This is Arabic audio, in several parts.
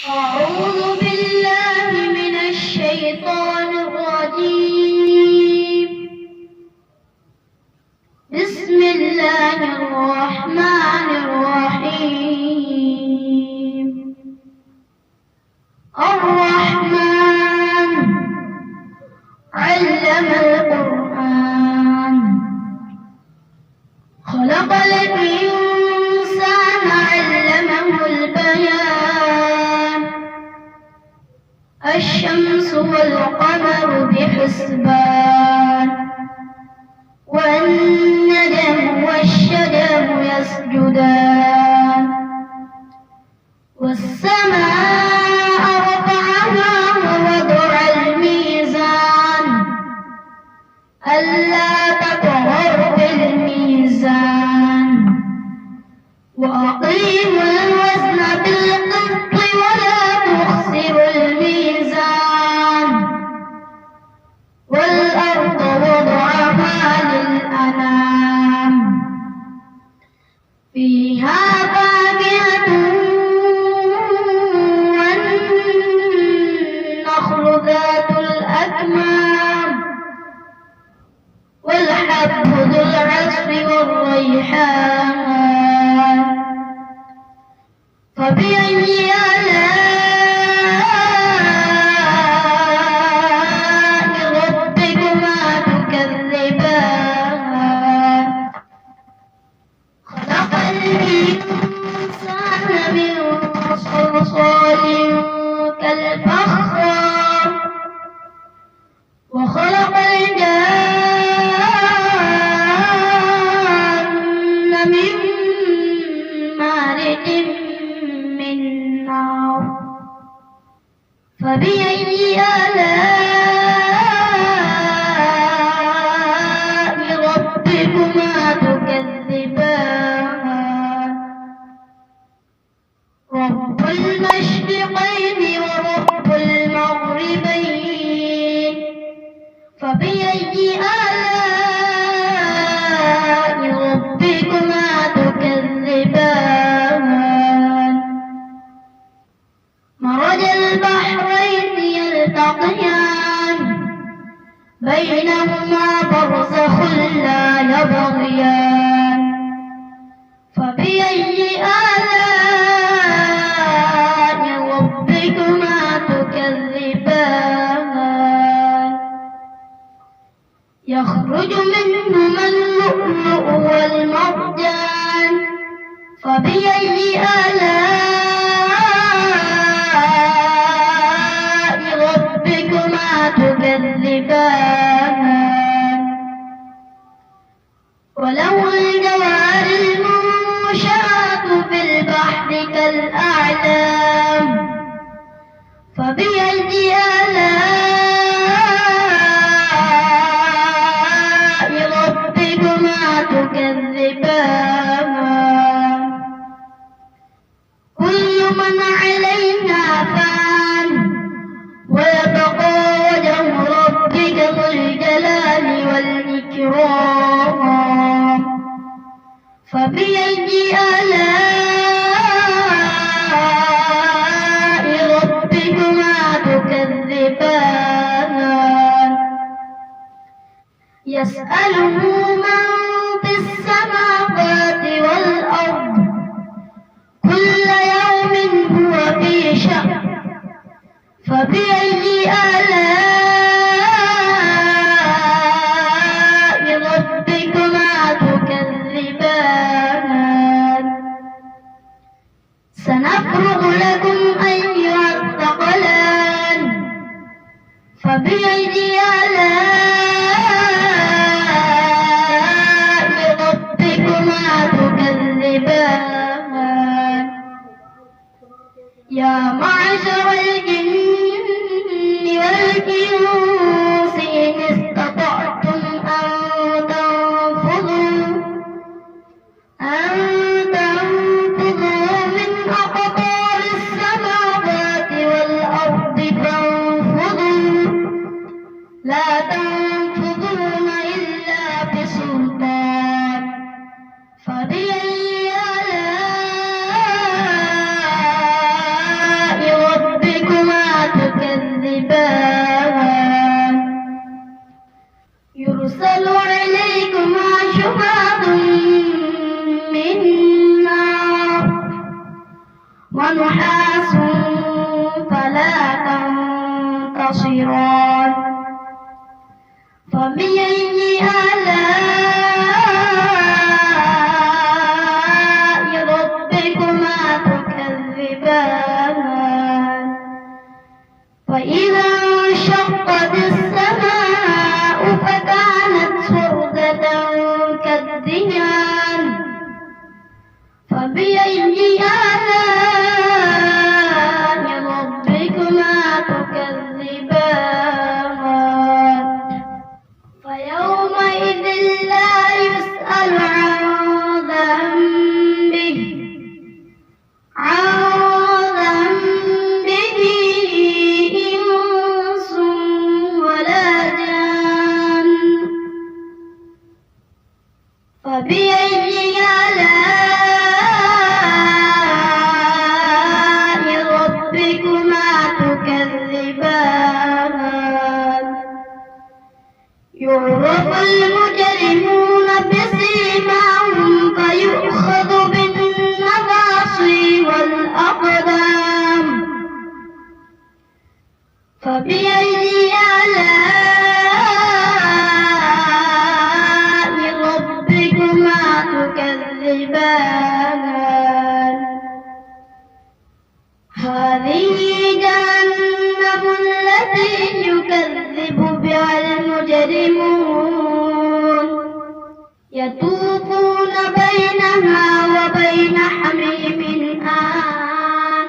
أعوذ بالله من الشيطان الرجيم. بسم الله الرحمن الرحيم. الرحمن علم القرآن خلق الإنسان علمه البيان. الشمس والقمر بحسبان والنجم والشجر يسجدان والسماء رفعها ووضع الميزان ألا تطغوا في الميزان وأقيموا الوزن بالقسط ولا تخسروا الميزان والأرض وضعها للأنام فيها فاكهة والنخل ذات الأكمام والحب ذو العصف والريحان فبأي آلاء ربكما تكذبان خلق الإنسان من صلصال كالفخار وخلق الجان من مارج من نار فبأي آلاء ربكما تكذبان رب المشرقين ورب المغربين فبأي آلاء ربكما تكذبان مرج البحرين يلتقيان بينهما برزخ لا يبغيان فبأي آلاء ربكما تكذبان يخرج منهما اللؤلؤ والمرجان فبأي آلاء ربكما تكذبان وله الجوار المنشآت في البحر كالأعلام فبأي آلاء ربكما تكذبان كل من عليها فان ويبقى وجه ربك ذو الجلال والإكرام فبأي آلاء ربكما تكذبان يسأله من في السماوات والأرض كل يوم هو في شأن فبأي آلاء ربكما تكذبان سنفرغ لكم أيها الثقلان فبأي آلاء ربكما تكذبان يا معشر الجن والإنس إن استطعتم أن تنفذوا من أقطار السماوات والأرض فانفذوا لا تنفذون إلا بسلطان فبأي آلاء ونحاس فلا تنتصران فبأي آلاء ربكما تكذبان وإذا انشقت السماء فكانت وردة كالدهان فبأي آلاء ربكما تكذبان فيومئذ لا يسأل عن ذنبه إنس ولا جان فبأي آلاء ربكما تكذبان يعرف المجرمون بسيماهم فيؤخذ بالنواصي والأقدام فبأي آلاء ربكما تكذبان هذه جهنم التي يكذب بها المجرمون يطوفون بينها وبين حميم آن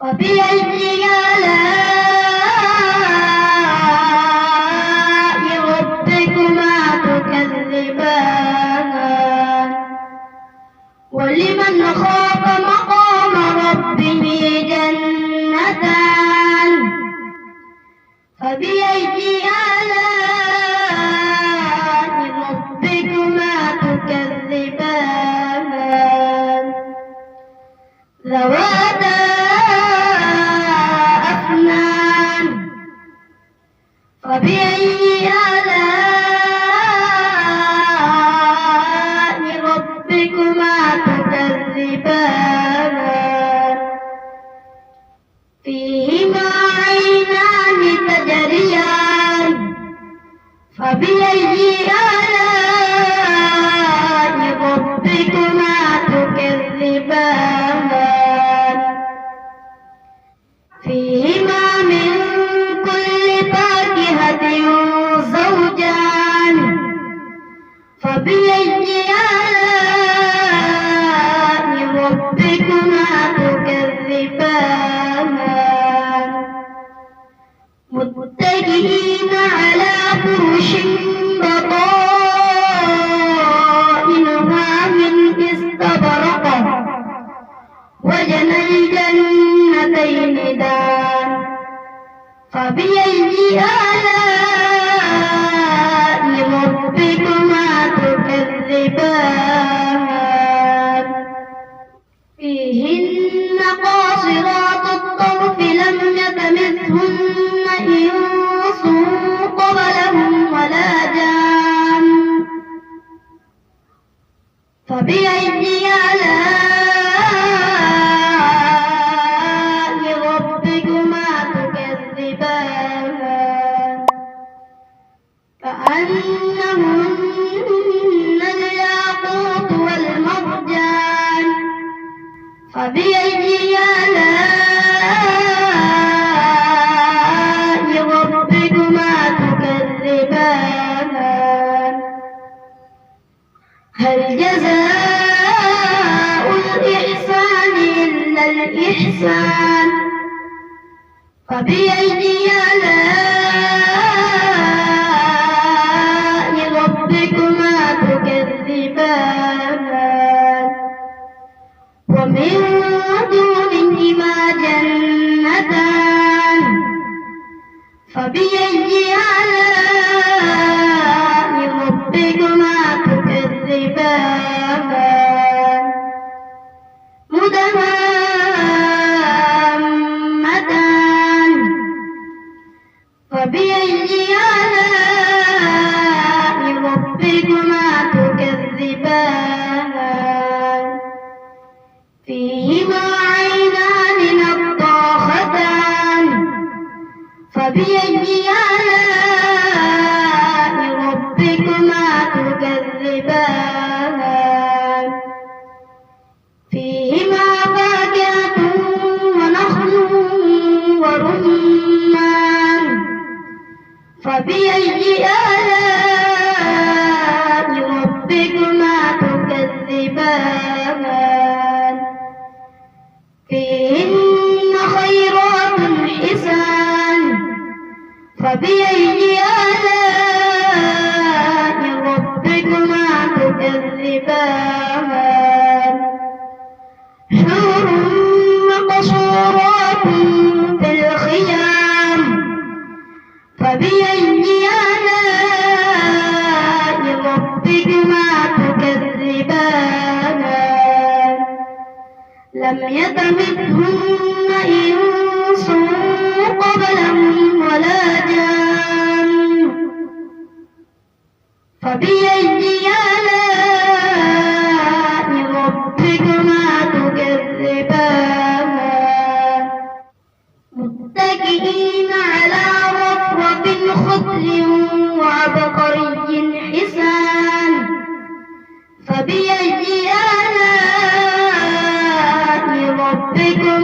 فبأي آلاء ربكما تكذبان ولمن خاف مقام ربه جنتان فبأي آلاء ربكما تكذبان ذواتا أفنان فبأي آلاء ربكما تكذبان فيهما عينان تجريان فبأي آلاء ربكما تكذبان فيهما من كل فاكهة زوجان فبأي آلاء ربكما تكذبان متكئين على فرش بطائنها من استبرق وجنى الجنتين دان فبأي آلاء ربكما تكذبان فيهن قاصرات الطرف لم يطمثهن إنس قبلهم ولا جان فبأي آلاء ربكما تكذبان كأنهن الياقوت والمرجان فبأي آلاء ربكما تكذبان هل جزاء الإحسان إلا الإحسان فبأي آلاء ربكما تكذبان ومن دونهما جنتان فبأي آلاء ربكما تكذبان مدهامتان فبأي آلاء ربكما تكذبان فيه فيهما عينان نضاختان فبأي آلاء ربكما تكذبان فيهما فاكهة ونخل ورمان فبأي آلاء ربكما تكذبان فيهن خيرات حسان فبأي آلاء ربكما تكذبان حور مقصورات في الخيام فبأي آلاء ربكما تكذبان لم يطمثهن إنس قبلهم ولا جان فبأي آلاء ربكما تكذبان متكئين على رفرف خضر وعبقري حسان فبأي آلاء ربكما